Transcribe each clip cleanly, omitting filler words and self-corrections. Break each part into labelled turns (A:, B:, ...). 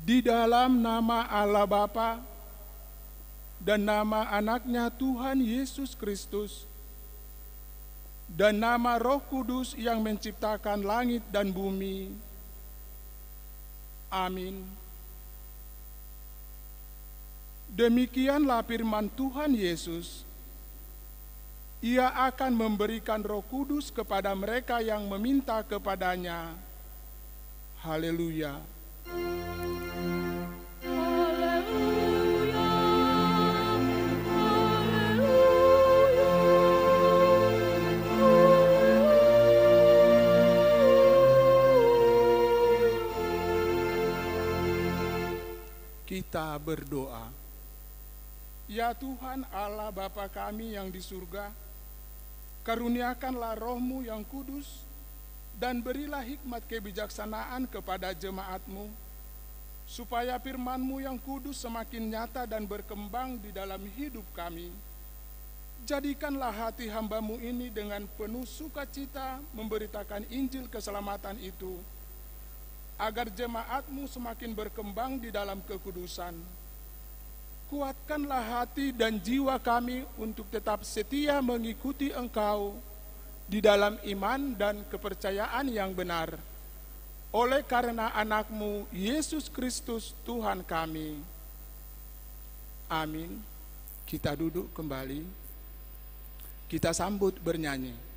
A: Di dalam nama Allah Bapa dan nama anaknya Tuhan Yesus Kristus dan nama Roh Kudus yang menciptakan langit dan bumi. Amin. Demikianlah firman Tuhan Yesus. Ia akan memberikan Roh Kudus kepada mereka yang meminta kepadanya. Haleluya. Kita berdoa. Ya Tuhan Allah Bapa kami yang di surga, karuniakanlah Roh-Mu yang kudus dan berilah hikmat kebijaksanaan kepada jemaat-Mu, supaya firman-Mu yang kudus semakin nyata dan berkembang di dalam hidup kami. Jadikanlah hati hamba-Mu ini dengan penuh sukacita memberitakan Injil keselamatan itu, agar jemaat-Mu semakin berkembang di dalam kekudusan. Kuatkanlah hati dan jiwa kami untuk tetap setia mengikuti Engkau di dalam iman dan kepercayaan yang benar. Oleh karena anak-Mu, Yesus Kristus Tuhan kami. Amin. Kita duduk kembali. Kita sambut bernyanyi.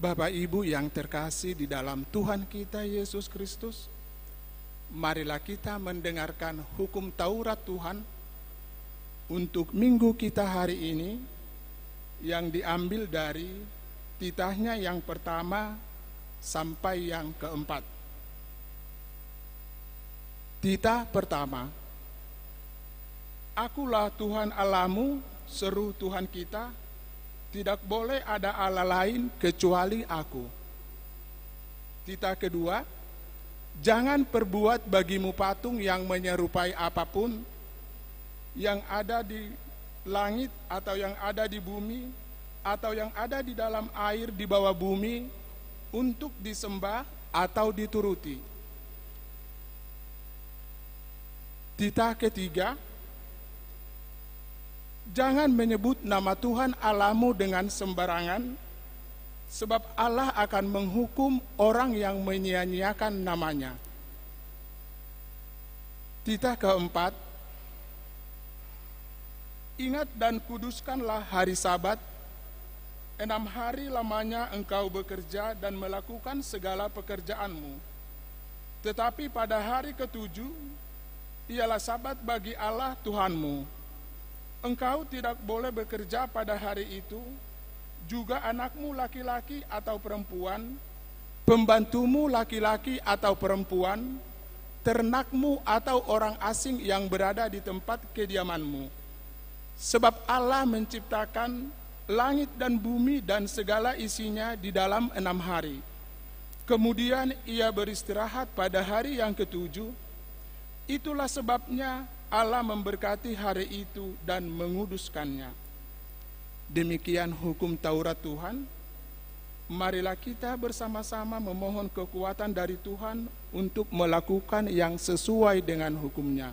A: Bapak Ibu yang terkasih di dalam Tuhan kita Yesus Kristus, marilah kita mendengarkan hukum Taurat Tuhan untuk minggu kita hari ini yang diambil dari titahnya yang pertama sampai yang keempat. Titah pertama, Akulah Tuhan Allahmu, seru Tuhan kita, tidak boleh ada Allah lain kecuali Aku. Titah kedua, jangan perbuat bagimu patung yang menyerupai apapun yang ada di langit atau yang ada di bumi atau yang ada di dalam air di bawah bumi untuk disembah atau dituruti. Titah ketiga, jangan menyebut nama Tuhan Allahmu dengan sembarangan, sebab Allah akan menghukum orang yang menyia-nyiakan namanya. Titah keempat, ingat dan kuduskanlah hari Sabat, 6 hari lamanya engkau bekerja dan melakukan segala pekerjaanmu. Tetapi pada hari ketujuh, ialah Sabat bagi Allah Tuhanmu. Engkau tidak boleh bekerja pada hari itu, juga anakmu laki-laki atau perempuan, pembantumu laki-laki atau perempuan, ternakmu atau orang asing yang berada di tempat kediamanmu. Sebab Allah menciptakan langit dan bumi dan segala isinya di dalam 6 hari. Kemudian Ia beristirahat pada hari yang ketujuh. Itulah sebabnya Allah memberkati hari itu dan menguduskannya. Demikian hukum Taurat Tuhan. Marilah kita bersama-sama memohon kekuatan dari Tuhan untuk melakukan yang sesuai dengan hukum-Nya.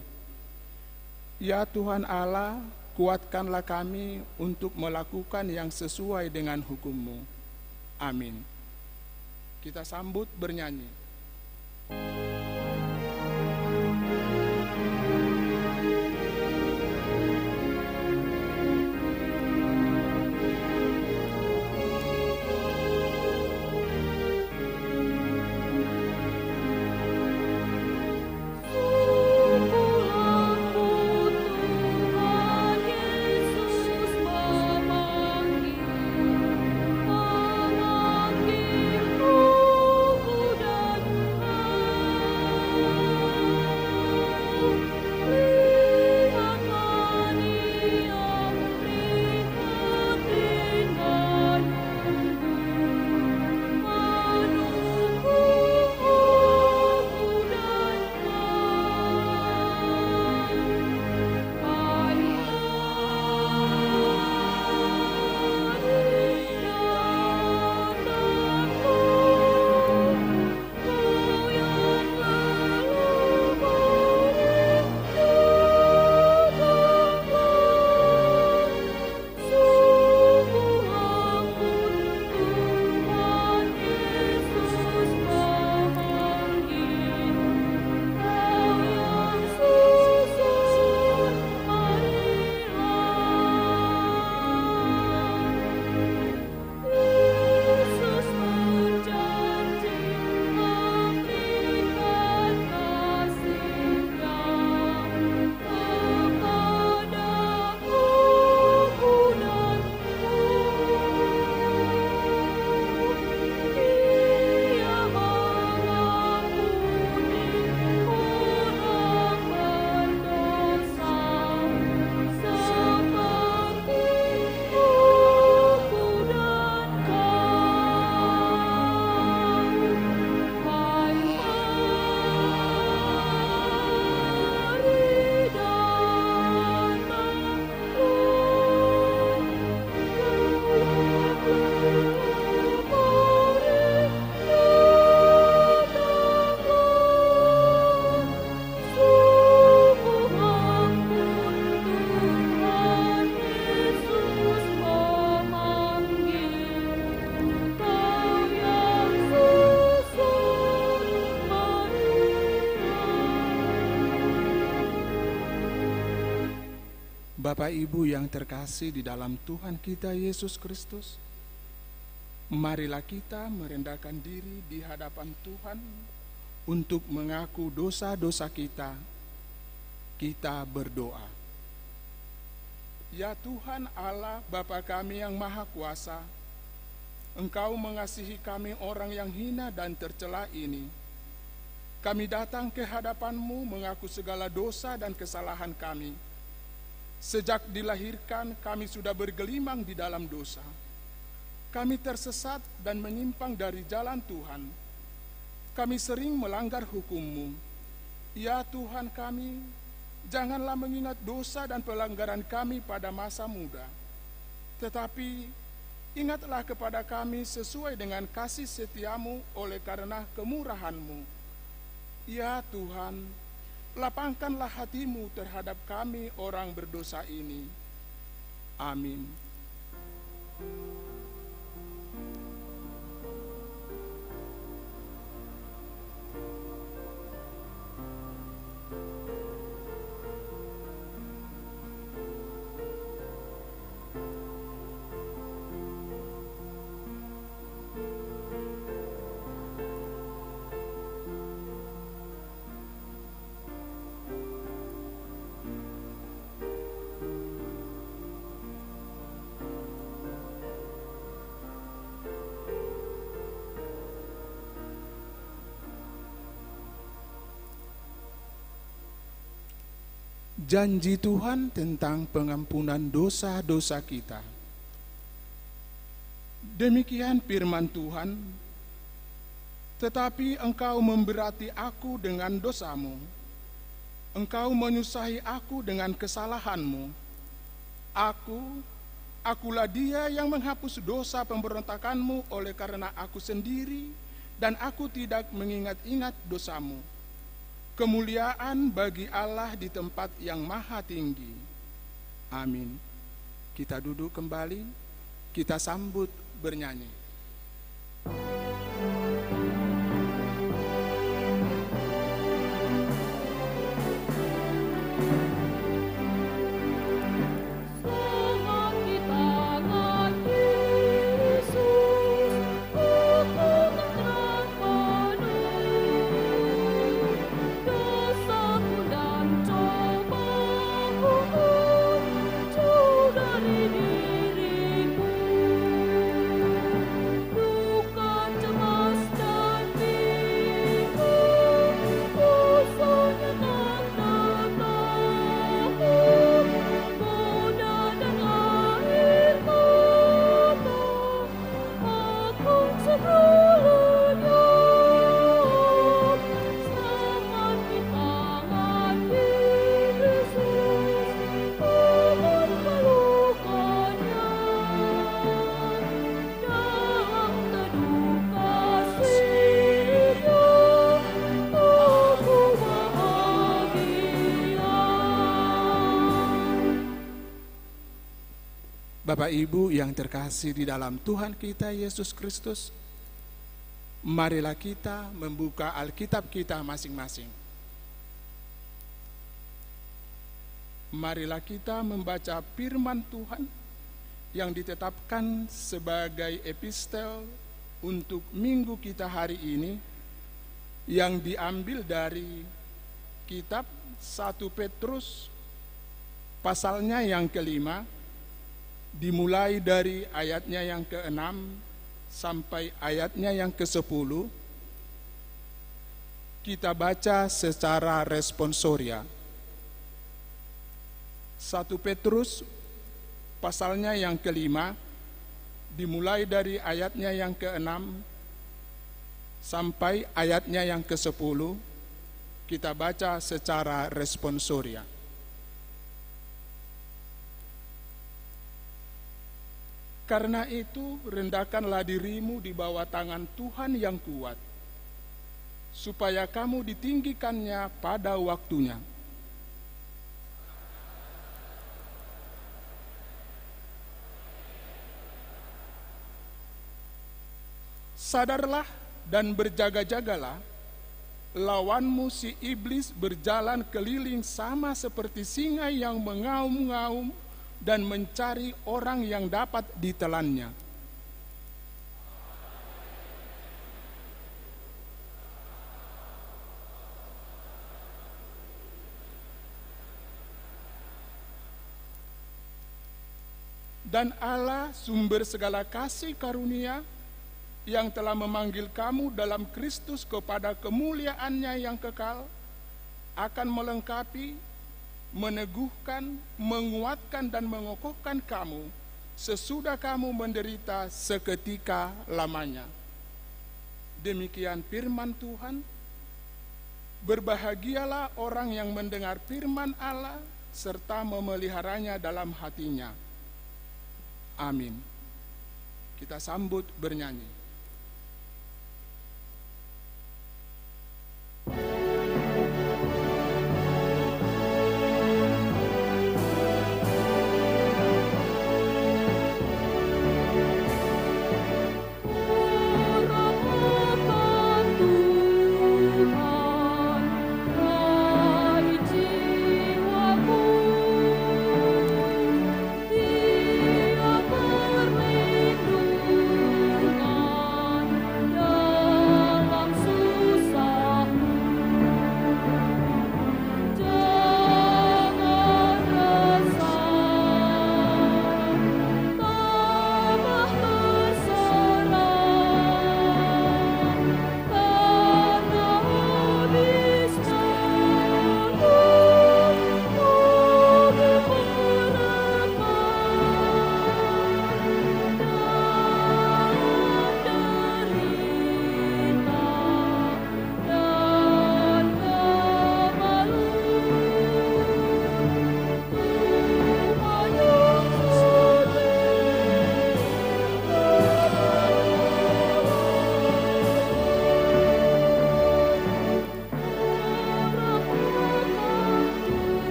A: Ya Tuhan Allah, kuatkanlah kami untuk melakukan yang sesuai dengan hukum-Mu. Amin. Kita sambut bernyanyi. Bapak Ibu yang terkasih di dalam Tuhan kita Yesus Kristus, marilah kita merendahkan diri di hadapan Tuhan untuk mengaku dosa-dosa kita. Kita berdoa. Ya Tuhan Allah Bapa kami yang Maha Kuasa, Engkau mengasihi kami orang yang hina dan tercela ini. Kami datang ke hadapan-Mu mengaku segala dosa dan kesalahan kami. Sejak dilahirkan kami sudah bergelimang di dalam dosa. Kami tersesat dan menyimpang dari jalan Tuhan. Kami sering melanggar hukum-Mu. Ya Tuhan kami, janganlah mengingat dosa dan pelanggaran kami pada masa muda. Tetapi ingatlah kepada kami sesuai dengan kasih setia-Mu oleh karena kemurahan-Mu. Ya Tuhan, lapangkanlah hati-Mu terhadap kami orang berdosa ini. Amin. Janji Tuhan tentang pengampunan dosa-dosa kita. Demikian firman Tuhan, tetapi engkau memberati aku dengan dosamu, engkau menyusahi aku dengan kesalahanmu. Akulah dia yang menghapus dosa pemberontakanmu oleh karena aku sendiri, dan aku tidak mengingat-ingat dosamu. Kemuliaan bagi Allah di tempat yang maha tinggi. Amin. Kita duduk kembali, kita sambut bernyanyi. Bapak Ibu yang terkasih di dalam Tuhan kita Yesus Kristus, marilah kita membuka Alkitab kita masing-masing. Marilah kita membaca firman Tuhan yang ditetapkan sebagai epistel untuk minggu kita hari ini, yang diambil dari kitab 1 Petrus pasalnya yang kelima, dimulai dari ayatnya yang ke-6 sampai ayatnya yang ke-10. Kita baca secara responsoria. 1 Petrus pasalnya yang kelima, dimulai dari ayatnya yang ke-6 sampai ayatnya yang ke-10. Kita baca secara responsoria. Karena itu, rendahkanlah dirimu di bawah tangan Tuhan yang kuat, supaya kamu ditinggikannya pada waktunya. Sadarlah dan berjaga-jagalah, lawanmu si iblis berjalan keliling sama seperti singa yang mengaum-ngaum dan mencari orang yang dapat ditelannya. Dan Allah, sumber segala kasih karunia, yang telah memanggil kamu dalam Kristus kepada kemuliaan-Nya yang kekal, akan melengkapi, meneguhkan, menguatkan, dan mengokohkan kamu sesudah kamu menderita seketika lamanya. Demikian firman Tuhan. Berbahagialah orang yang mendengar firman Allah serta memeliharanya dalam hatinya. Amin. Kita sambut bernyanyi.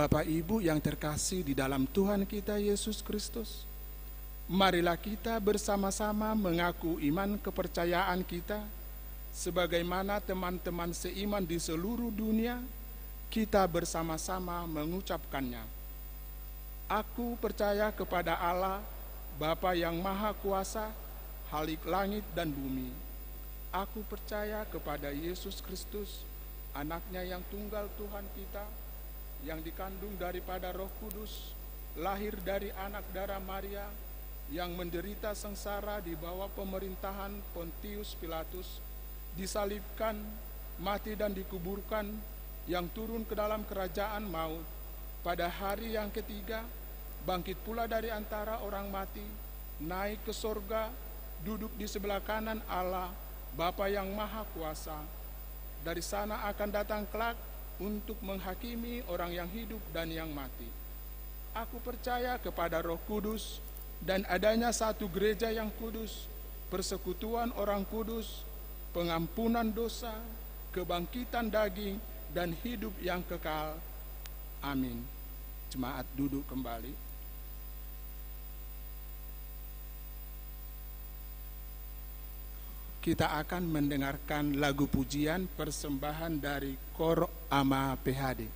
A: Bapak Ibu yang terkasih di dalam Tuhan kita Yesus Kristus, marilah kita bersama-sama mengaku iman kepercayaan kita, sebagaimana teman-teman seiman di seluruh dunia, kita bersama-sama mengucapkannya. Aku percaya kepada Allah, Bapa yang Maha Kuasa, Khalik langit dan bumi. Aku percaya kepada Yesus Kristus, Anaknya yang tunggal Tuhan kita, yang dikandung daripada Roh Kudus, lahir dari anak darah Maria, yang menderita sengsara di bawah pemerintahan Pontius Pilatus, disalibkan, mati dan dikuburkan, yang turun ke dalam kerajaan maut, pada hari yang ketiga, bangkit pula dari antara orang mati, naik ke sorga, duduk di sebelah kanan Allah, Bapa yang Maha Kuasa. Dari sana akan datang kelak untuk menghakimi orang yang hidup dan yang mati. Aku percaya kepada Roh Kudus dan adanya satu gereja yang kudus, persekutuan orang kudus, pengampunan dosa, kebangkitan daging, dan hidup yang kekal. Amin. Jemaat duduk kembali. Kita akan mendengarkan lagu pujian persembahan dari Kor Ama PHD.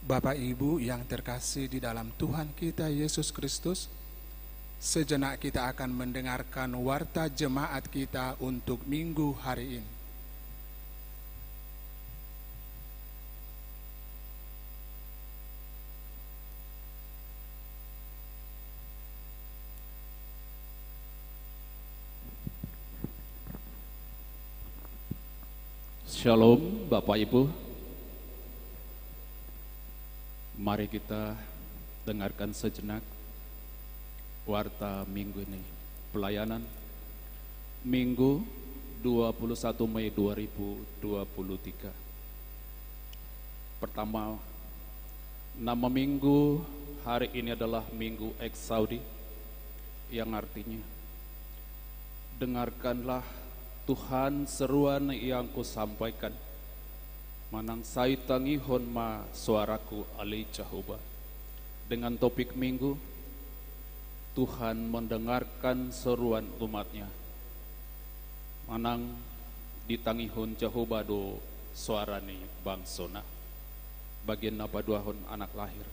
A: Bapak Ibu yang terkasih di dalam Tuhan kita Yesus Kristus, sejenak kita akan mendengarkan warta jemaat kita untuk minggu hari ini.
B: Shalom Bapak Ibu. Mari kita dengarkan sejenak warta minggu ini. Pelayanan Minggu 21 Mei 2023. Pertama, nama minggu hari ini adalah Minggu Eksaudi, yang artinya dengarkanlah Tuhan seruan yang kusampaikan, manang sai tangihon ma suaraku alai Jehovah. Dengan topik minggu, Tuhan mendengarkan seruan umatnya, manang ditangihon Jehovah do suarani bangsona. Bagian apa duahon anak lahir.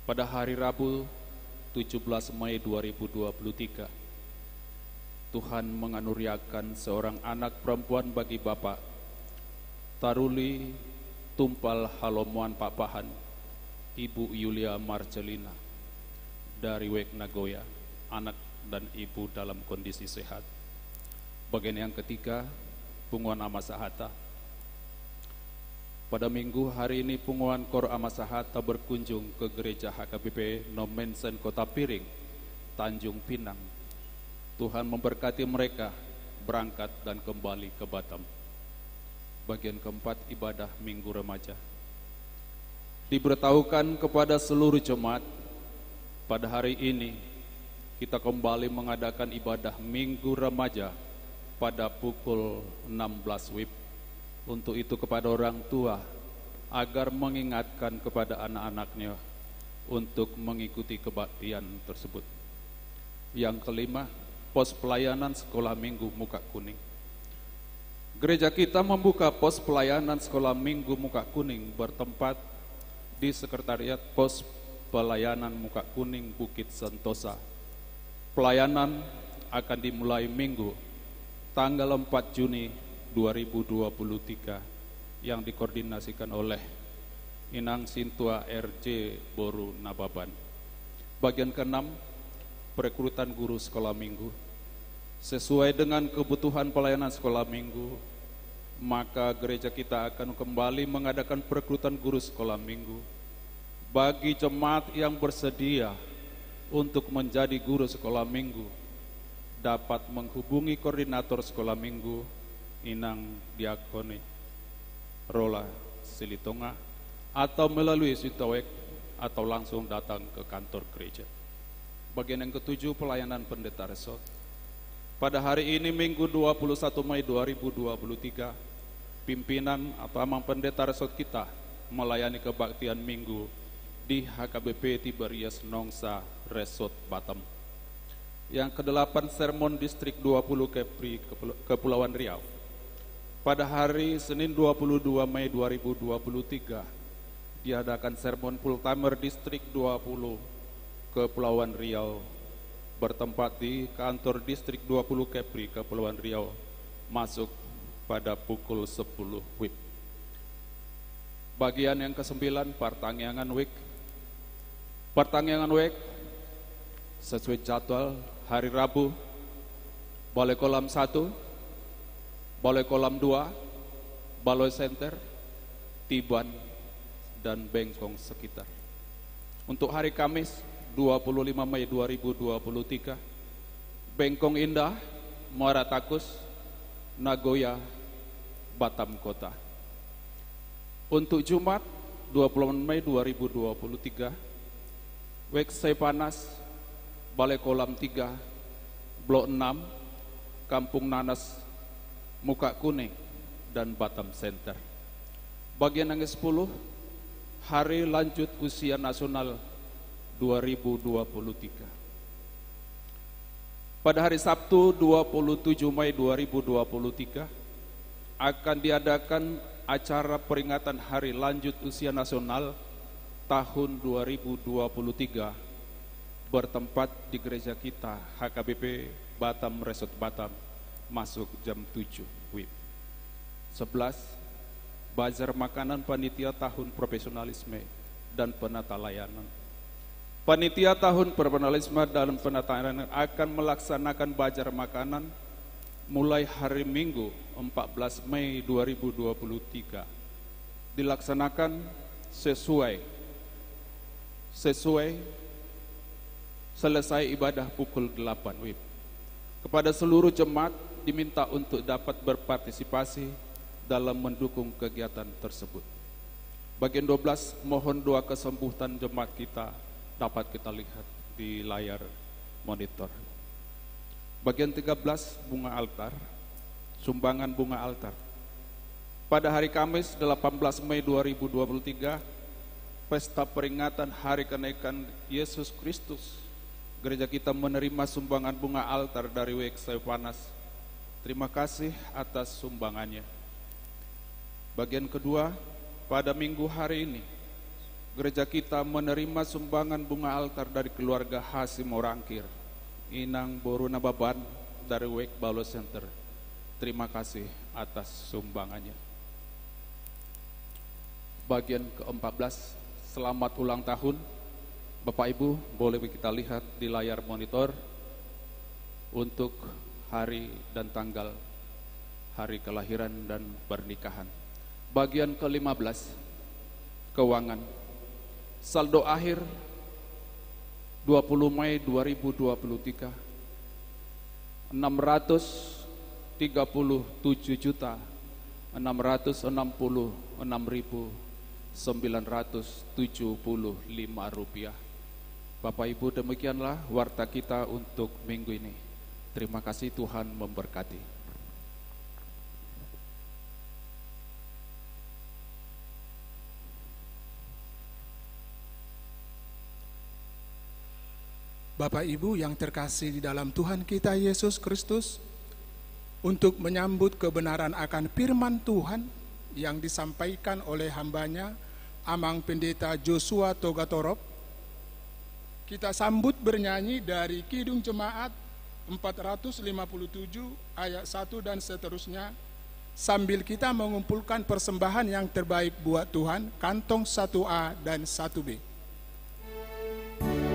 B: Pada hari Rabu 17 Mei 2023, Tuhan menganuriakan seorang anak perempuan bagi Bapak Taruli Tumpal Halomuan Papahan, Ibu Yulia Marcelina dari Wek Nagoya, anak dan ibu dalam kondisi sehat. Bagian yang ketiga, Punguan Amasahata. Pada minggu hari ini Punguan Kor Amasahata berkunjung ke gereja HKBP Nomensen Kota Piring, Tanjung Pinang. Tuhan memberkati mereka berangkat dan kembali ke Batam. Bagian keempat, ibadah Minggu Remaja. Diberitahukan kepada seluruh jemaat, pada hari ini kita kembali mengadakan ibadah Minggu Remaja pada pukul 16 WIB. Untuk itu kepada orang tua, agar mengingatkan kepada anak-anaknya untuk mengikuti kebaktian tersebut. Yang kelima, pos pelayanan sekolah minggu Muka Kuning. Gereja kita membuka pos pelayanan sekolah minggu Muka Kuning bertempat di Sekretariat Pos Pelayanan Muka Kuning Bukit Sentosa. Pelayanan akan dimulai minggu tanggal 4 Juni 2023 yang dikoordinasikan oleh Inang Sintua RJ Boru Nababan. Bagian keenam, perekrutan guru sekolah minggu. Sesuai dengan kebutuhan pelayanan sekolah minggu, maka gereja kita akan kembali mengadakan perekrutan guru sekolah minggu. Bagi jemaat yang bersedia untuk menjadi guru sekolah minggu, dapat menghubungi koordinator sekolah minggu Inang Diakoni Rola Silitonga, atau melalui Sitawek, atau langsung datang ke kantor gereja. Bagian yang ketujuh, pelayanan pendeta resort. Pada hari ini Minggu 21 Mei 2023, pimpinan atau amang pendeta resort kita melayani kebaktian minggu di HKBP Tiberias Nongsa Resort Batam. Yang kedelapan, sermon distrik 20 Kepri Kepulauan Riau. Pada hari Senin 22 Mei 2023 diadakan sermon full-timer distrik 20 Kepulauan Riau bertempat di kantor distrik 20 Kepri Kepulauan Riau, masuk pada pukul 10 WIB. Bagian yang ke-9, pertangyangan WIK. Pertangyangan WIK sesuai jadwal hari Rabu, Balai Kolam 1, Balai Kolam 2, Balai Center, Tiban, dan Bengkong sekitar. Untuk hari Kamis 25 Mei 2023, Bengkong Indah, Muara Takus, Nagoya, Batam Kota. Untuk Jumat 20 Mei 2023, Wek Sepanas, Balai Kolam 3, Blok 6, Kampung Nanas, Muka Kuning, dan Batam Center. Bagian yang ke-10, Hari Lanjut Usia Nasional 2023. Pada hari Sabtu 27 Mei 2023 akan diadakan acara peringatan Hari Lanjut Usia Nasional tahun 2023 bertempat di gereja kita HKBP Batam Resort Batam, masuk jam 7 WIB. 11. Bazar makanan panitia tahun profesionalisme dan penata layanan. Panitia tahun profesionalisme dan penata layanan akan melaksanakan bazar makanan mulai hari Minggu 14 Mei 2023. Dilaksanakan sesuai selesai ibadah pukul 8 WIB. Kepada seluruh jemaat diminta untuk dapat berpartisipasi dalam mendukung kegiatan tersebut. Bagian 12, mohon doa kesembuhan jemaat kita dapat kita lihat di layar monitor. Bagian 13, bunga altar, sumbangan bunga altar. Pada hari Kamis 18 Mei 2023, pesta peringatan hari kenaikan Yesus Kristus, gereja kita menerima sumbangan bunga altar dari WK Stefanus. Terima kasih atas sumbangannya. Bagian kedua, pada minggu hari ini, gereja kita menerima sumbangan bunga altar dari keluarga Hasim Orangkir, Inang Boruna Baban dari WK Balo Center. Terima kasih atas sumbangannya. Bagian ke-14, selamat ulang tahun. Bapak Ibu, boleh kita lihat di layar monitor untuk hari dan tanggal hari kelahiran dan pernikahan. Bagian ke-15, keuangan. Saldo akhir 20 Mei 2023 637.666.975 rupiah. Bapak Ibu, demikianlah warta kita untuk minggu ini. Terima kasih, Tuhan memberkati.
A: Bapak Ibu yang terkasih di dalam Tuhan kita Yesus Kristus, untuk menyambut kebenaran akan firman Tuhan yang disampaikan oleh hambanya, Amang Pendeta Joshua Togatorop, kita sambut bernyanyi dari Kidung Jemaat 457 ayat 1 dan seterusnya, sambil kita mengumpulkan persembahan yang terbaik buat Tuhan, kantong 1A dan 1B.
C: Suci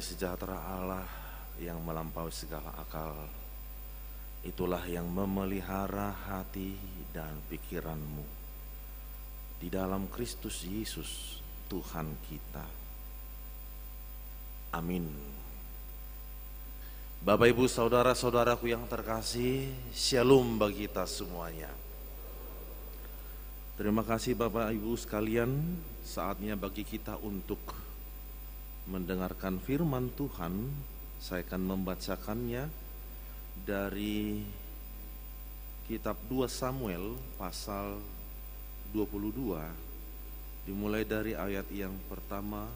C: Damai sejahtera Allah yang melampaui segala akal, itulah yang memelihara hati dan pikiranmu di dalam Kristus Yesus Tuhan kita. Amin. Bapak, Ibu, saudara-saudaraku yang terkasih, shalom bagi kita semuanya. Terima kasih Bapak Ibu sekalian, saatnya bagi kita untuk mendengarkan firman Tuhan. Saya akan membacakannya dari kitab 2 Samuel pasal 22, dimulai dari ayat yang pertama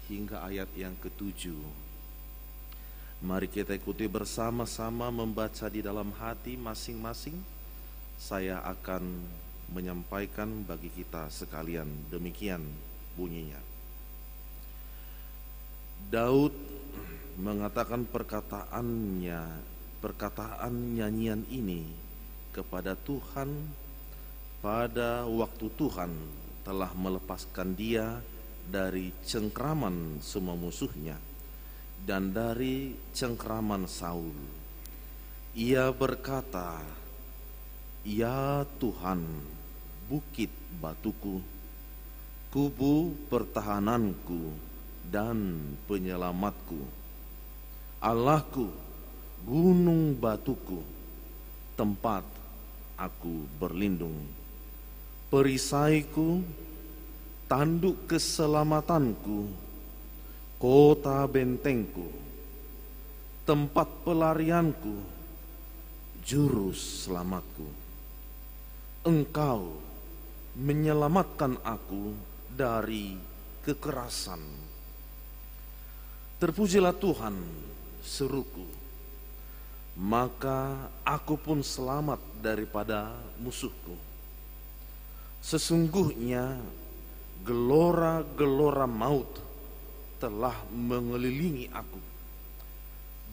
C: hingga ayat yang ke-7. Mari kita ikuti bersama-sama membaca di dalam hati masing-masing. Saya akan menyampaikan bagi kita sekalian, demikian bunyinya. Daud mengatakan perkataan nyanyian ini kepada Tuhan pada waktu Tuhan telah melepaskan dia dari cengkraman semua musuhnya dan dari cengkraman Saul. Ia berkata, "Ya Tuhan, bukit batuku, kubu pertahananku dan penyelamatku, Allahku, gunung batuku, tempat aku berlindung, perisaiku, tanduk keselamatanku, kota bentengku, tempat pelarianku, juru selamatku. Engkau menyelamatkan aku dari kekerasan. Terpujilah Tuhan, seruku, maka aku pun selamat daripada musuhku. Sesungguhnya gelora-gelora maut telah mengelilingi aku.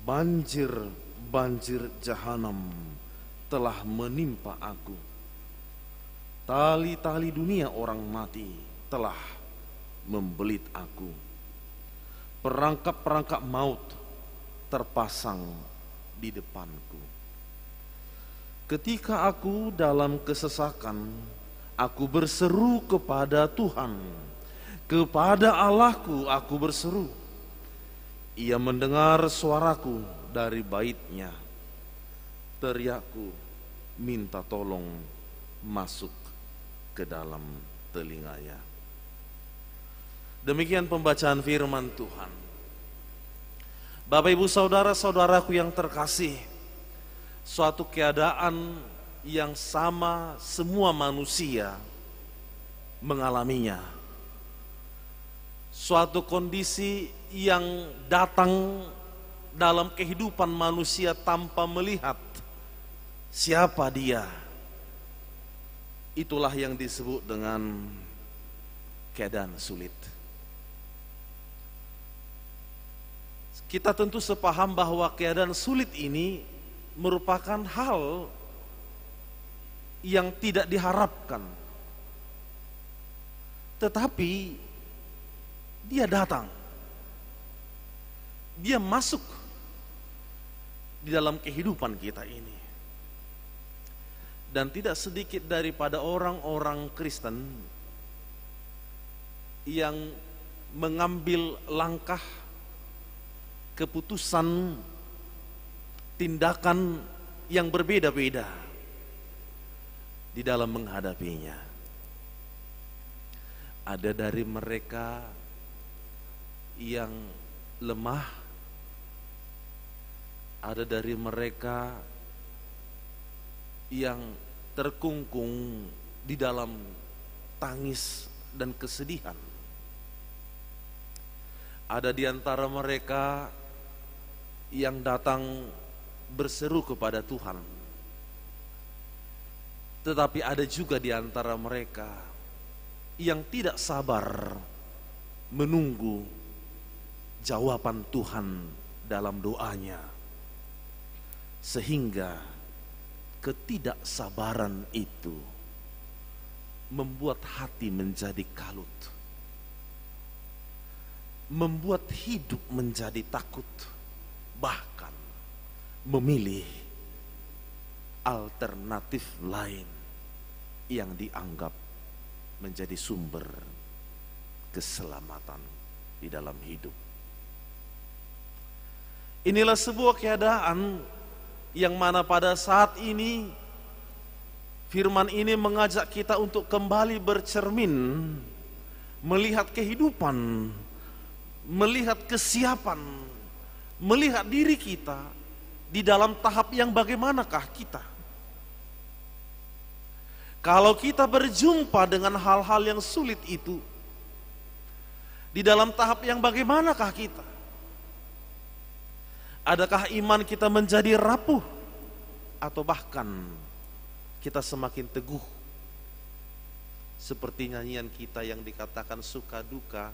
C: Banjir jahanam telah menimpa aku. Tali-tali dunia orang mati telah membelit aku. Perangkap-perangkap maut terpasang di depanku. Ketika aku dalam kesesakan, aku berseru kepada Tuhan, kepada Allahku aku berseru. Ia mendengar suaraku dari bait-Nya. Teriakku minta tolong masuk ke dalam telinganya. Demikian pembacaan firman Tuhan. Bapak, Ibu, saudara-saudaraku yang terkasih, suatu keadaan yang sama semua manusia mengalaminya. Suatu kondisi yang datang dalam kehidupan manusia tanpa melihat siapa dia. Itulah yang disebut dengan keadaan sulit. Kita tentu sepaham bahwa keadaan sulit ini merupakan hal yang tidak diharapkan. Tetapi dia datang. Dia masuk di dalam kehidupan kita ini. Dan tidak sedikit daripada orang-orang Kristen yang mengambil langkah, keputusan, tindakan yang berbeda-beda di dalam menghadapinya. Ada dari mereka yang lemah, ada dari mereka yang terkungkung di dalam tangis dan kesedihan. Ada di antara mereka yang datang berseru kepada Tuhan. Tetapi ada juga di antara mereka yang tidak sabar menunggu jawaban Tuhan dalam doanya. Sehingga ketidaksabaran itu membuat hati menjadi kalut. membuat hidup menjadi takut, bahkan memilih alternatif lain yang dianggap menjadi sumber keselamatan di dalam hidup. Inilah sebuah keadaan yang mana pada saat ini firman ini mengajak kita untuk kembali bercermin, melihat kehidupan, melihat kesiapan, melihat diri kita di dalam tahap yang bagaimanakah kita. Kalau kita berjumpa dengan hal-hal yang sulit itu, di dalam tahap yang bagaimanakah kita? Adakah iman kita menjadi rapuh, atau bahkan kita semakin teguh? Seperti nyanyian kita yang dikatakan suka duka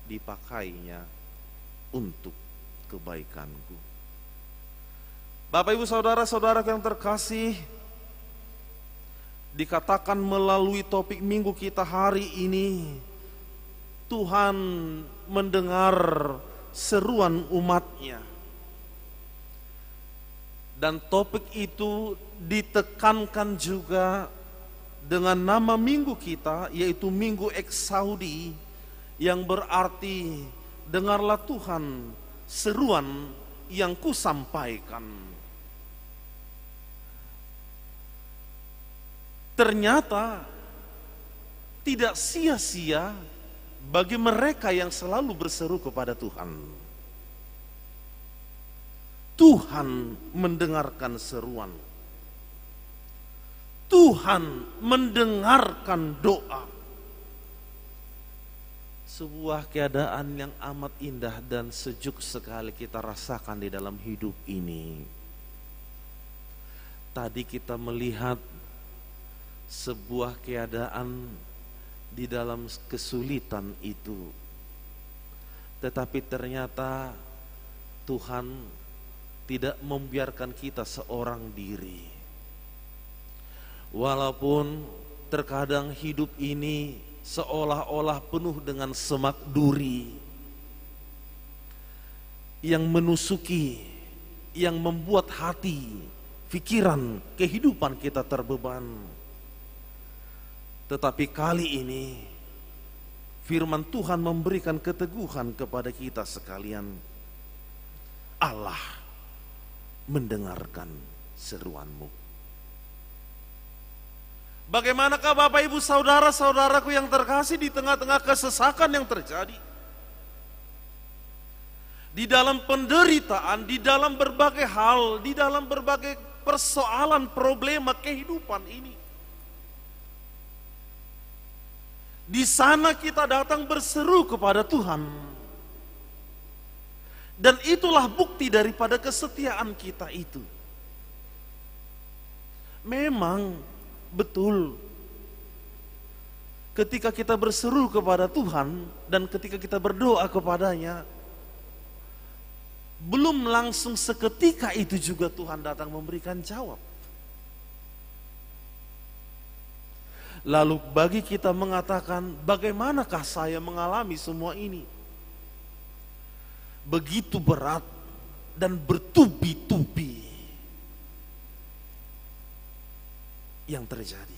C: dipakainya untuk kebaikanku. Bapak ibu saudara-saudara yang terkasih, dikatakan melalui topik minggu kita hari ini, Tuhan mendengar seruan umatnya. Dan topik itu ditekankan juga dengan nama minggu kita, yaitu Minggu Eksaudi, yang berarti dengarlah Tuhan seruan yang kusampaikan. Ternyata tidak sia-sia bagi mereka yang selalu berseru kepada Tuhan. Tuhan mendengarkan seruan. Tuhan mendengarkan doa. Sebuah keadaan yang amat indah dan sejuk sekali kita rasakan di dalam hidup ini. Tadi kita melihat sebuah keadaan di dalam kesulitan itu, tetapi ternyata Tuhan tidak membiarkan kita seorang diri. Walaupun terkadang hidup ini seolah-olah penuh dengan semak duri yang menusuki, yang membuat hati, pikiran, kehidupan kita terbeban. Tetapi kali ini firman Tuhan memberikan keteguhan kepada kita sekalian. Allah mendengarkan seruanmu. Bagaimanakah Bapak Ibu saudara-saudaraku yang terkasih di tengah-tengah kesesakan yang terjadi? Di dalam penderitaan, di dalam berbagai hal, di dalam berbagai persoalan, problema kehidupan ini. Di sana kita datang berseru kepada Tuhan. Dan itulah bukti daripada kesetiaan kita itu. Memang betul, ketika kita berseru kepada Tuhan dan ketika kita berdoa kepadanya, belum langsung seketika itu juga Tuhan datang memberikan jawab. Lalu bagi kita mengatakan, bagaimanakah saya mengalami semua ini? Begitu berat dan bertubi-tubi yang terjadi.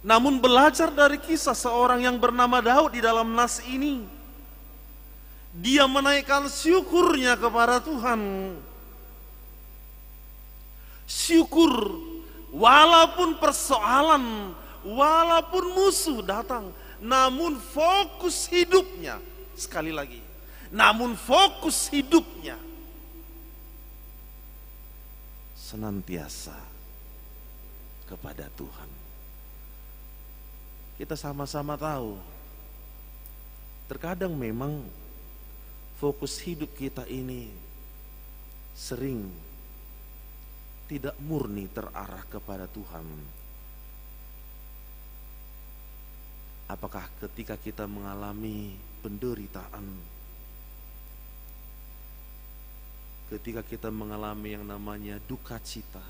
C: Namun belajar dari kisah seorang yang bernama Daud di dalam nas ini, dia menaikkan syukurnya kepada Tuhan. Syukur walaupun persoalan, walaupun musuh datang, namun fokus hidupnya, sekali lagi, namun fokus hidupnya senantiasa kepada Tuhan. Kita sama-sama tahu, terkadang memang fokus hidup kita ini sering tidak murni terarah kepada Tuhan. Apakah ketika kita mengalami penderitaan, ketika kita mengalami yang namanya duka cita,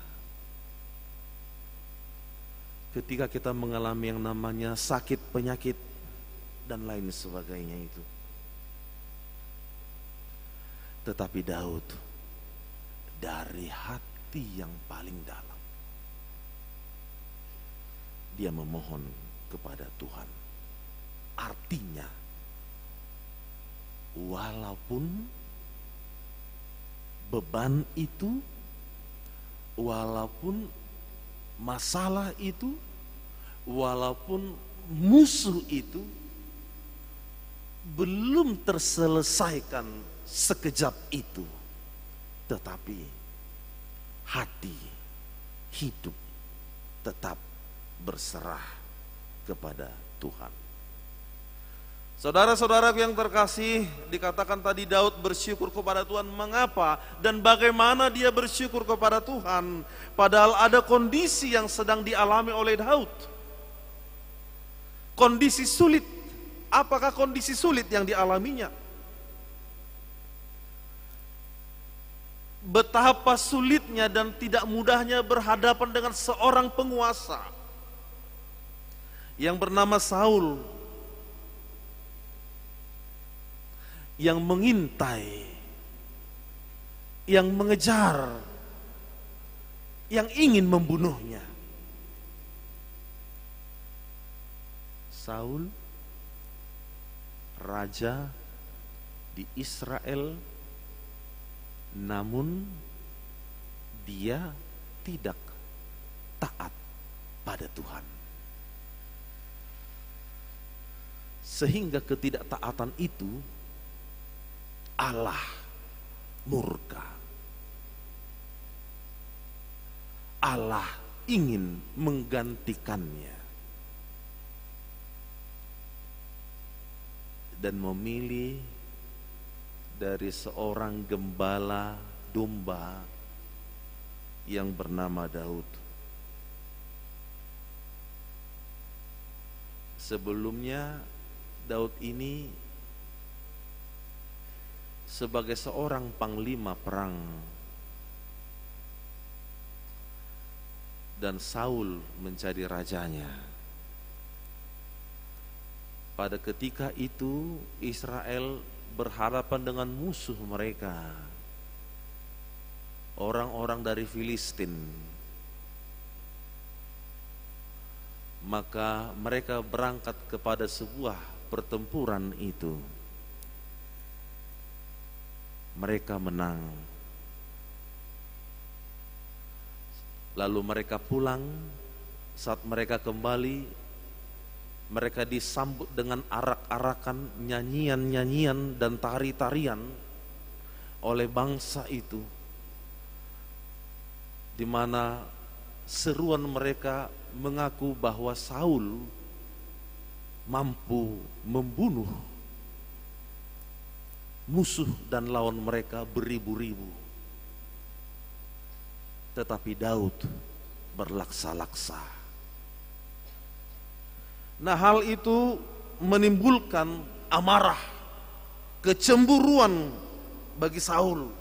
C: ketika kita mengalami yang namanya sakit penyakit, dan lain sebagainya itu. Tetapi Daud dari hati yang paling dalam dia memohon kepada Tuhan. Artinya walaupun beban itu, walaupun masalah itu, walaupun musuh itu belum terselesaikan sekejap itu, tetapi hati hidup tetap berserah kepada Tuhan. Saudara-saudara yang terkasih, dikatakan tadi Daud bersyukur kepada Tuhan. Mengapa dan bagaimana dia bersyukur kepada Tuhan? Padahal ada kondisi yang sedang dialami oleh Daud. Kondisi sulit. Apakah kondisi sulit yang dialaminya? Betapa sulitnya dan tidak mudahnya berhadapan dengan seorang penguasa yang bernama Saul, yang mengintai, yang mengejar, yang ingin membunuhnya. Saul, raja di Israel, namun dia tidak taat pada Tuhan. Sehingga ketidaktaatan itu Allah murka. Allah ingin menggantikannya dan memilih dari seorang gembala domba yang bernama Daud. Sebelumnya Daud ini sebagai seorang panglima perang, dan Saul menjadi rajanya. Pada ketika itu Israel berhadapan dengan musuh mereka, orang-orang dari Filistin. Maka mereka berangkat kepada sebuah pertempuran itu. Mereka menang. Lalu mereka pulang. Saat mereka kembali, mereka disambut dengan arak-arakan, nyanyian-nyanyian dan tari-tarian oleh bangsa itu, di mana seruan mereka mengaku bahwa Saul mampu membunuh musuh dan lawan mereka beribu-ribu. Tetapi Daud berlaksa-laksa. Nah, hal itu menimbulkan amarah, kecemburuan bagi Saul.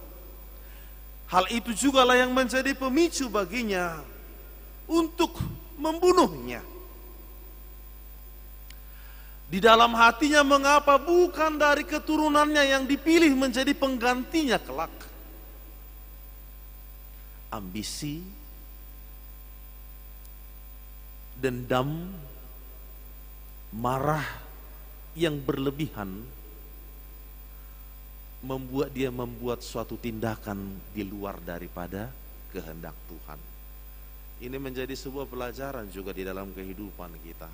C: Hal itu jugalah yang menjadi pemicu baginya untuk membunuhnya. Di dalam hatinya mengapa bukan dari keturunannya yang dipilih menjadi penggantinya kelak. Ambisi, dendam, marah yang berlebihan membuat dia membuat suatu tindakan di luar daripada kehendak Tuhan. Ini menjadi sebuah pelajaran juga di dalam kehidupan kita,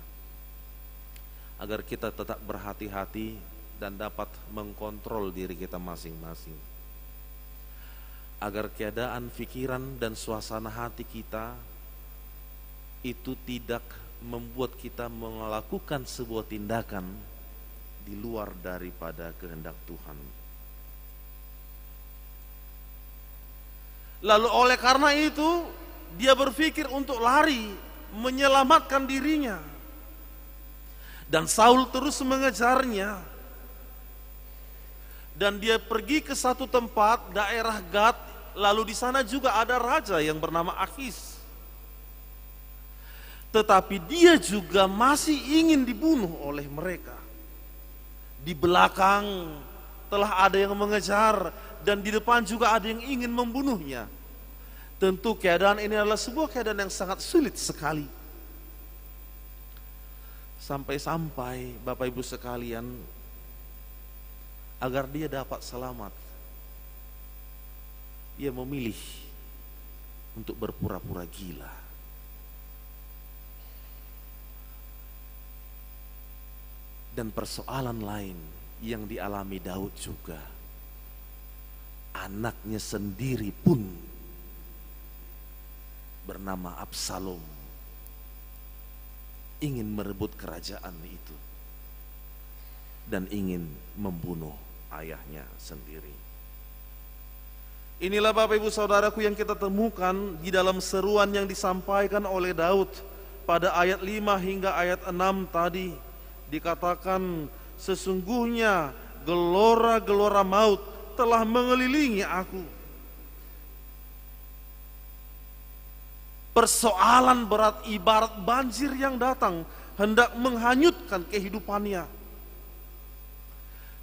C: agar kita tetap berhati-hati dan dapat mengkontrol diri kita masing-masing, agar keadaan pikiran dan suasana hati kita itu tidak membuat kita melakukan sebuah tindakan di luar daripada kehendak Tuhan. Lalu oleh karena itu dia berpikir untuk lari, menyelamatkan dirinya. Dan Saul terus mengejarnya. Dan dia pergi ke satu tempat, daerah Gad. Lalu di sana juga ada raja yang bernama Akis. Tetapi dia juga masih ingin dibunuh oleh mereka. di belakang telah ada yang mengejar, dan di depan juga ada yang ingin membunuhnya. Tentu keadaan ini adalah sebuah keadaan yang sangat sulit sekali. Sampai-sampai Bapak Ibu sekalian, agar dia dapat selamat, ia memilih untuk berpura-pura gila. Dan persoalan lain yang dialami Daud juga, anaknya sendiri pun bernama Absalom ingin merebut kerajaan itu dan ingin membunuh ayahnya sendiri. Inilah Bapak Ibu Saudaraku yang kita temukan di dalam seruan yang disampaikan oleh Daud pada ayat 5 hingga ayat 6 tadi. Dikatakan, sesungguhnya gelora-gelora maut telah mengelilingi aku. Persoalan berat ibarat banjir yang datang hendak menghanyutkan kehidupannya.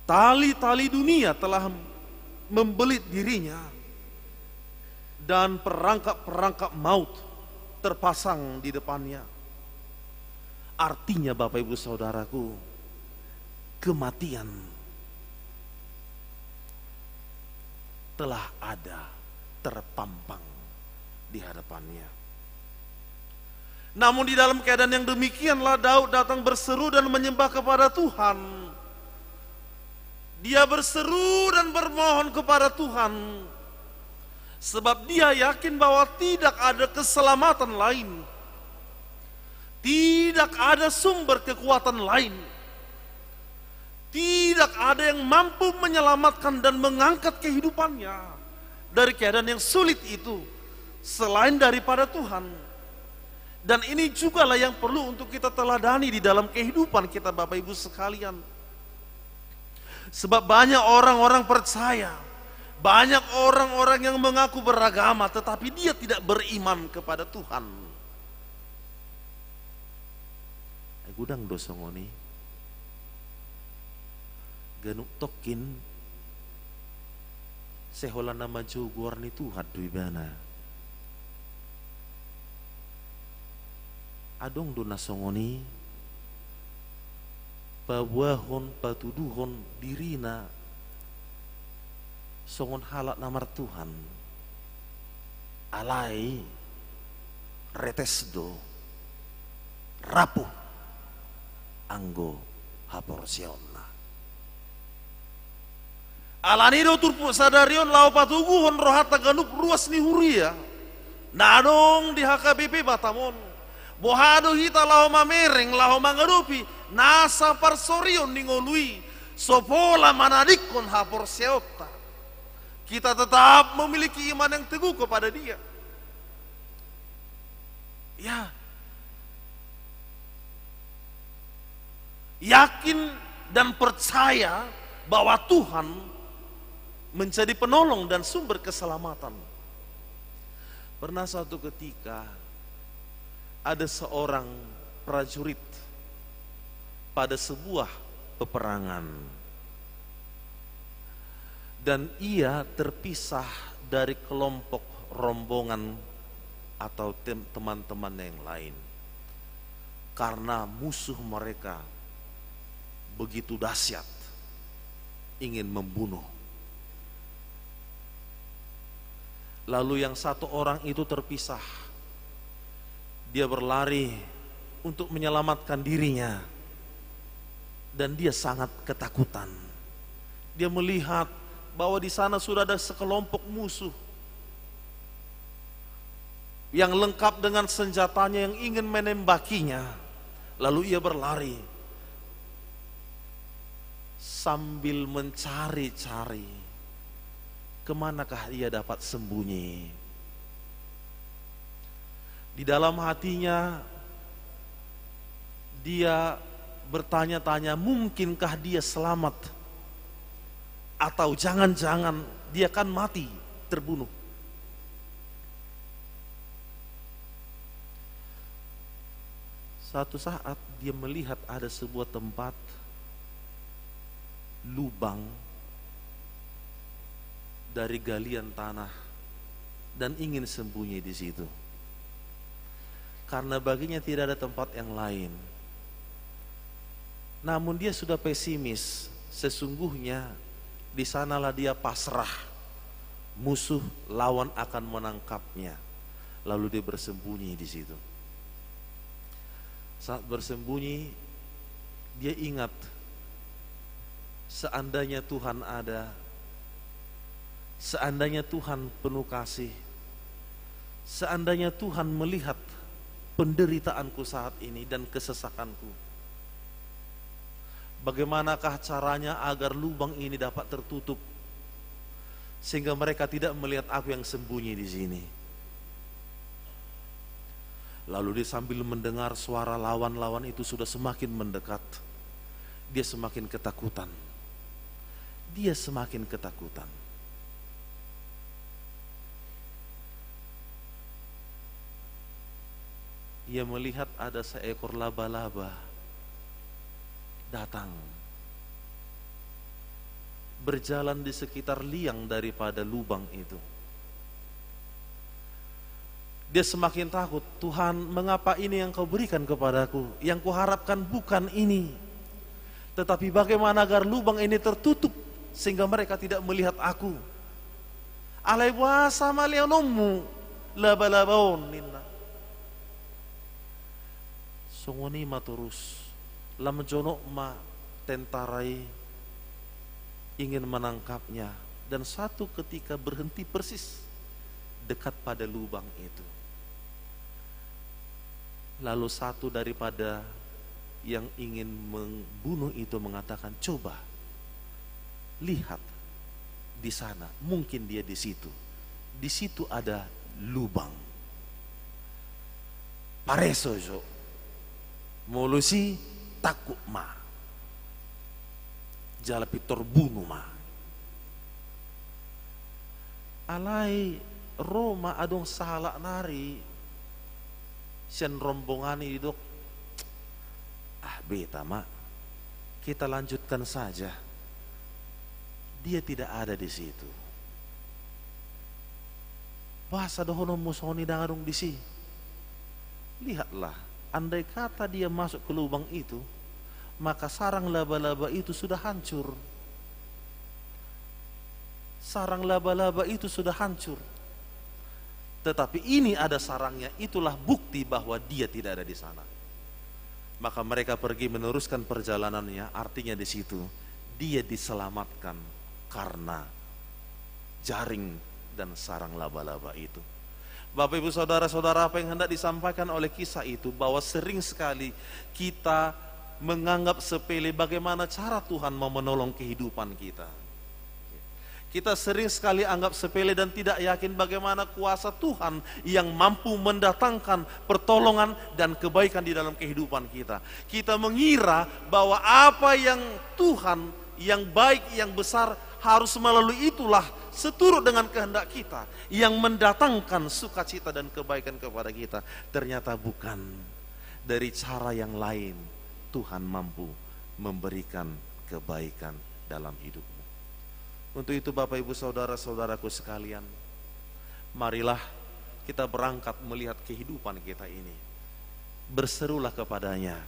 C: Tali-tali dunia telah membelit dirinya, dan perangkap-perangkap maut terpasang di depannya. Artinya Bapak Ibu Saudaraku, kematian telah ada terpampang di hadapannya. Namun di dalam keadaan yang demikianlah Daud datang berseru dan menyembah kepada Tuhan. Dia berseru dan bermohon kepada Tuhan, sebab dia yakin bahwa tidak ada keselamatan lain, tidak ada sumber kekuatan lain, tidak ada yang mampu menyelamatkan dan mengangkat kehidupannya dari keadaan yang sulit itu selain daripada Tuhan. Dan ini jugalah yang perlu untuk kita teladani di dalam kehidupan kita Bapak Ibu sekalian. Sebab banyak orang-orang percaya, banyak orang-orang yang mengaku beragama tetapi dia tidak beriman kepada Tuhan. Gudang dosongoni ganuk tokin sehola nama jugor ni Tuhan duibana adong do nasongoni pawahon patuduhon dirina songon halak namar Tuhan alai retesdo rapuh anggo haporsionna alanido turpu sadarion lau patuguhon rohata ganup ruas ni huria nadong di HKBP Batamon bohado hita lau mamereng lau mangarupi nasa parsorion ningolui sopola manadikon haporsiota. Kita tetap memiliki iman yang teguh kepada dia, ya, yakin dan percaya bahwa Tuhan menjadi penolong dan sumber keselamatan. Pernah suatu ketika ada seorang prajurit pada sebuah peperangan, dan ia terpisah dari kelompok rombongan atau teman-teman yang lain karena musuh mereka begitu dahsyat, ingin membunuh. Lalu yang satu orang itu terpisah, dia berlari untuk menyelamatkan dirinya, dan dia sangat ketakutan. Dia melihat bahwa di sana sudah ada sekelompok musuh yang lengkap dengan senjatanya yang ingin menembakinya. Lalu ia berlari sambil mencari-cari kemanakah ia dapat sembunyi. Di dalam hatinya dia bertanya-tanya, mungkinkah dia selamat, atau jangan-jangan dia akan mati terbunuh. Suatu saat dia melihat ada sebuah tempat lubang dari galian tanah dan ingin sembunyi di situ. Karena baginya tidak ada tempat yang lain. Namun dia sudah pesimis, sesungguhnya di sanalah dia pasrah. Musuh lawan akan menangkapnya. Lalu dia bersembunyi di situ. Saat bersembunyi, dia ingat, seandainya Tuhan ada, seandainya Tuhan penuh kasih, seandainya Tuhan melihat penderitaanku saat ini dan kesesakanku, bagaimanakah caranya agar lubang ini dapat tertutup sehingga mereka tidak melihat aku yang sembunyi di sini. Lalu dia sambil mendengar suara lawan-lawan itu sudah semakin mendekat, dia semakin ketakutan. Dia semakin ketakutan. Ia melihat ada seekor laba-laba datang, berjalan di sekitar liang daripada lubang itu. Dia semakin takut. Tuhan, mengapa ini yang kau berikan kepadaku? Yang kuharapkan bukan ini, tetapi bagaimana agar lubang ini tertutup sehingga mereka tidak melihat aku. Alai wasa malianomu laba-labaon ninna. Sungoni maturus lam jonok ma tentarai ingin menangkapnya, dan satu ketika berhenti persis dekat pada lubang itu. Lalu satu daripada yang ingin membunuh itu mengatakan, coba lihat di sana, mungkin dia di situ. Di situ ada lubang. Paresojo molusi takut ma, jalapi terbunuh ma. Alai Roma adong sahala nari sen rombongani dok. Beta mak, kita lanjutkan saja. Dia tidak ada di situ. Bahasa dohono musoni dangarung di si. Lihatlah, andai kata dia masuk ke lubang itu, maka sarang laba-laba itu sudah hancur. Sarang laba-laba itu sudah hancur. Tetapi ini ada sarangnya, itulah bukti bahwa dia tidak ada di sana. Maka mereka pergi meneruskan perjalanannya, artinya di situ dia diselamatkan karena jaring dan sarang laba-laba itu. Bapak ibu saudara-saudara, apa yang hendak disampaikan oleh kisah itu, bahwa sering sekali kita menganggap sepele bagaimana cara Tuhan mau menolong kehidupan kita. Kita sering sekali anggap sepele dan tidak yakin bagaimana kuasa Tuhan yang mampu mendatangkan pertolongan dan kebaikan di dalam kehidupan kita. Kita mengira bahwa apa yang Tuhan, yang baik, yang besar, harus melalui itulah seturut dengan kehendak kita, yang mendatangkan sukacita dan kebaikan kepada kita. Ternyata bukan. Dari cara yang lain Tuhan mampu memberikan kebaikan dalam hidupmu. Untuk itu Bapak Ibu Saudara-saudaraku sekalian, marilah kita berangkat melihat kehidupan kita ini. Berserulah kepadanya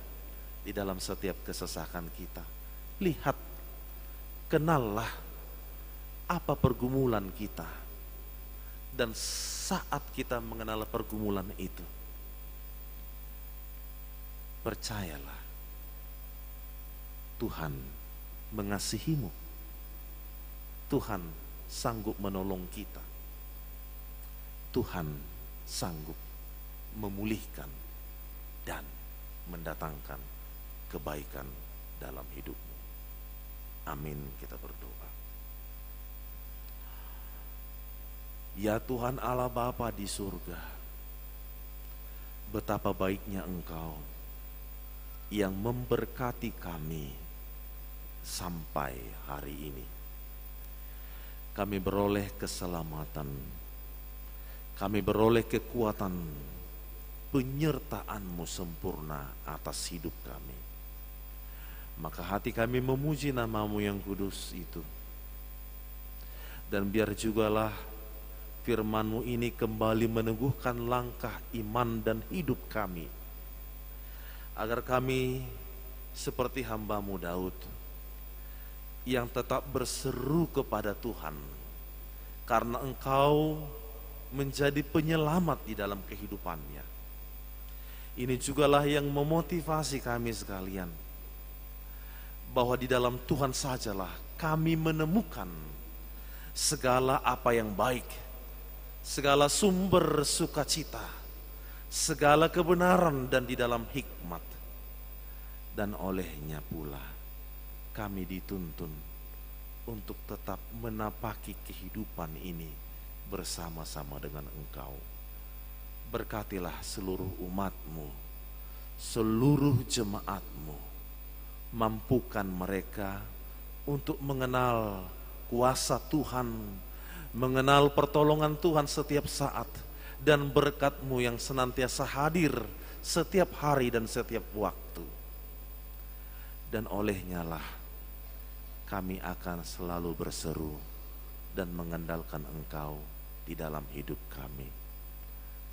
C: di dalam setiap kesesakan kita. Lihat, kenallah apa pergumulan kita. Dan saat kita mengenal pergumulan itu, percayalah, Tuhan mengasihimu. Tuhan sanggup menolong kita. Tuhan sanggup memulihkan dan mendatangkan kebaikan dalam hidupmu. Amin, kita berdoa. Ya Tuhan Allah Bapa di surga, betapa baiknya Engkau yang memberkati kami sampai hari ini. Kami beroleh keselamatan, kami beroleh kekuatan, penyertaan-Mu sempurna atas hidup kami. Maka hati kami memuji nama-Mu yang kudus itu. Dan biar jugalah firman-Mu ini kembali meneguhkan langkah iman dan hidup kami, agar kami seperti hamba-Mu Daud yang tetap berseru kepada Tuhan, karena Engkau menjadi penyelamat di dalam kehidupannya. Ini jugalah yang memotivasi kami sekalian, bahwa di dalam Tuhan sajalah kami menemukan segala apa yang baik, segala sumber sukacita, segala kebenaran, dan di dalam hikmat. Dan olehnya pula kami dituntun untuk tetap menapaki kehidupan ini bersama-sama dengan Engkau. Berkatilah seluruh umat-Mu, seluruh jemaat-Mu. Mampukan mereka untuk mengenal kuasa Tuhan, mengenal pertolongan Tuhan setiap saat, dan berkat-Mu yang senantiasa hadir setiap hari dan setiap waktu. Dan olehnya lah kami akan selalu berseru dan mengandalkan Engkau di dalam hidup kami.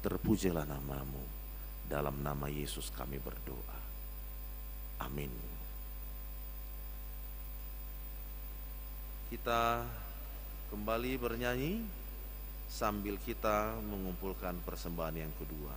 C: Terpujilah nama-Mu, dalam nama Yesus kami berdoa. Amin. Kita kembali bernyanyi sambil kita mengumpulkan persembahan yang kedua.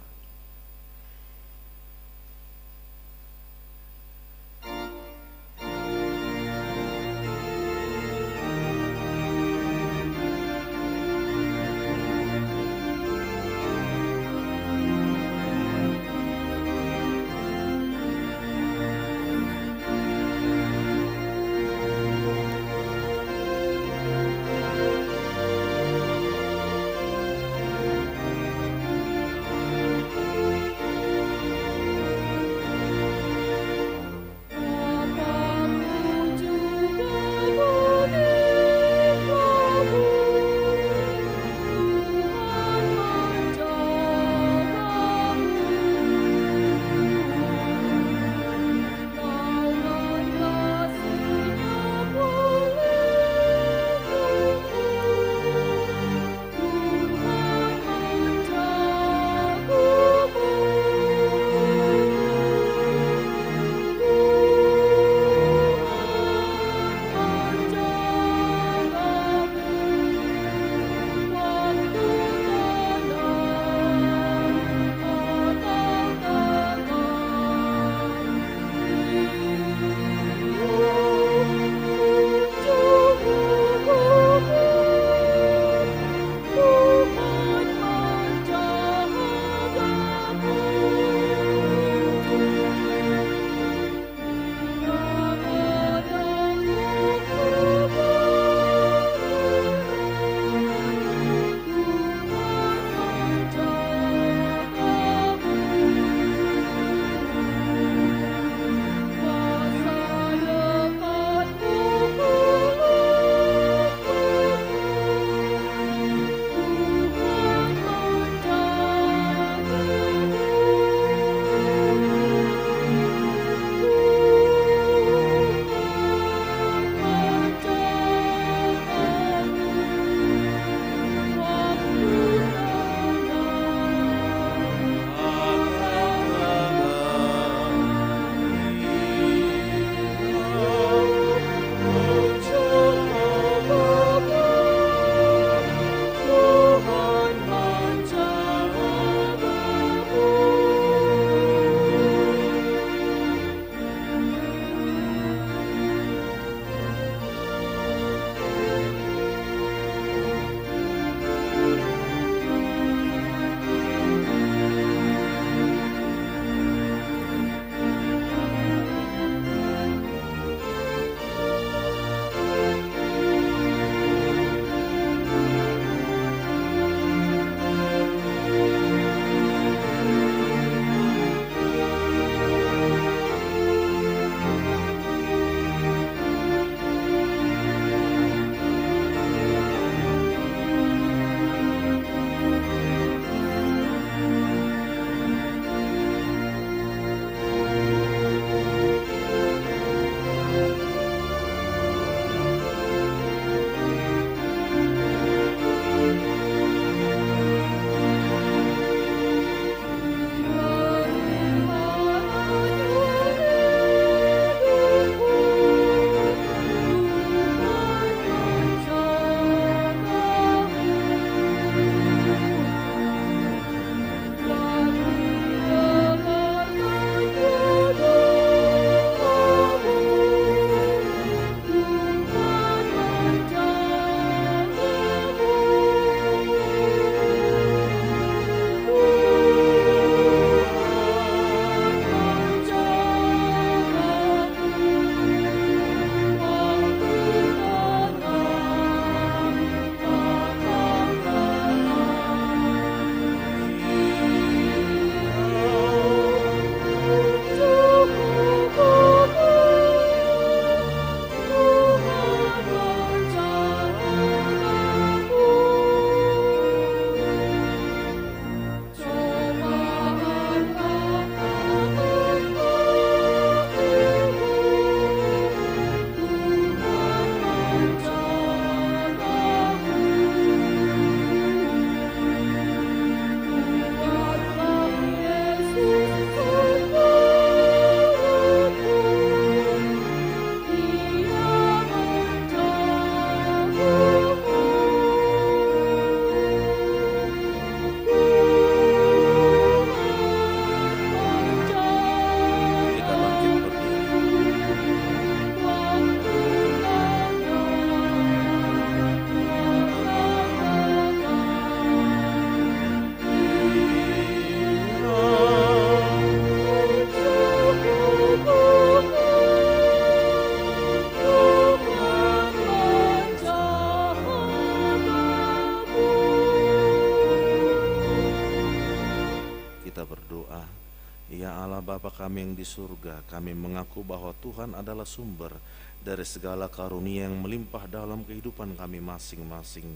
C: Ya Allah Bapa kami yang di surga, kami mengaku bahwa Tuhan adalah sumber dari segala karunia yang melimpah dalam kehidupan kami masing-masing.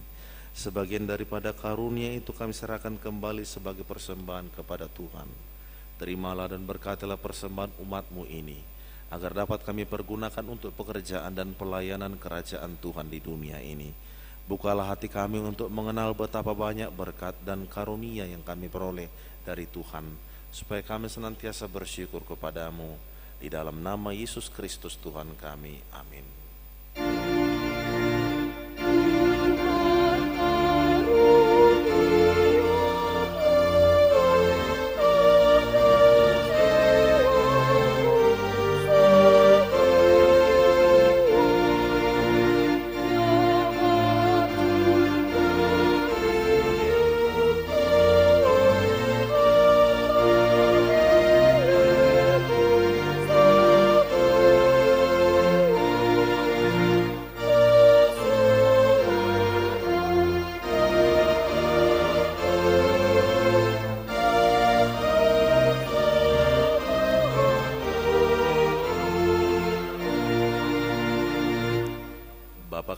C: Sebagian daripada karunia itu kami serahkan kembali sebagai persembahan kepada Tuhan. Terimalah dan berkatilah persembahan umat-Mu ini, agar dapat kami pergunakan untuk pekerjaan dan pelayanan kerajaan Tuhan di dunia ini. Bukalah hati kami untuk mengenal betapa banyak berkat dan karunia yang kami peroleh dari Tuhan, supaya kami senantiasa bersyukur kepadamu. Di dalam nama Yesus Kristus Tuhan kami, amin.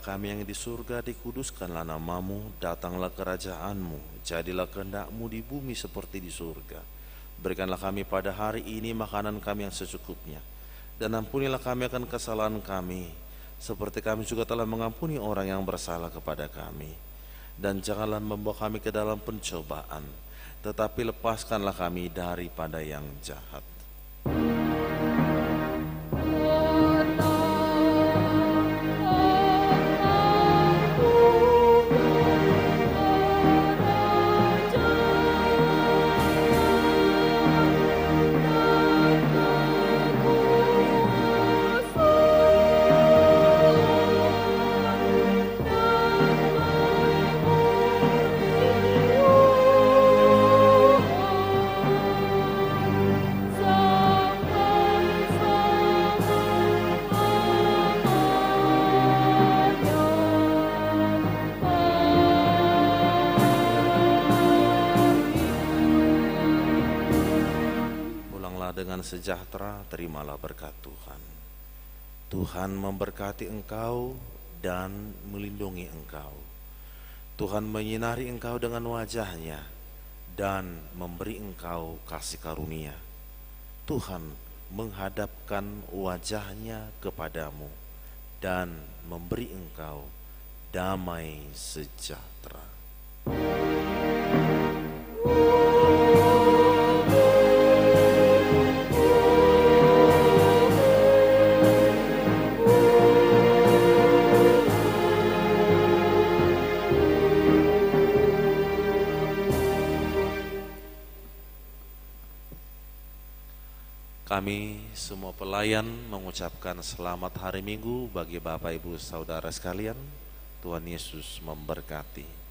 C: Kami yang di surga, dikuduskanlah namamu, datanglah kerajaanmu, jadilah kehendak-mu di bumi seperti di surga. Berikanlah kami pada hari ini makanan kami yang secukupnya, dan ampunilah kami akan kesalahan kami, seperti kami juga telah mengampuni orang yang bersalah kepada kami. Dan janganlah membawa kami ke dalam pencobaan, tetapi lepaskanlah kami daripada yang jahat. Dengan sejahtera, terimalah berkat Tuhan. Tuhan memberkati engkau dan melindungi engkau. Tuhan menyinari engkau dengan wajah-Nya dan memberi engkau kasih karunia. Tuhan menghadapkan wajah-Nya kepadamu dan memberi engkau damai sejahtera. Kami semua pelayan mengucapkan selamat hari Minggu bagi Bapak Ibu Saudara sekalian. Tuhan Yesus memberkati.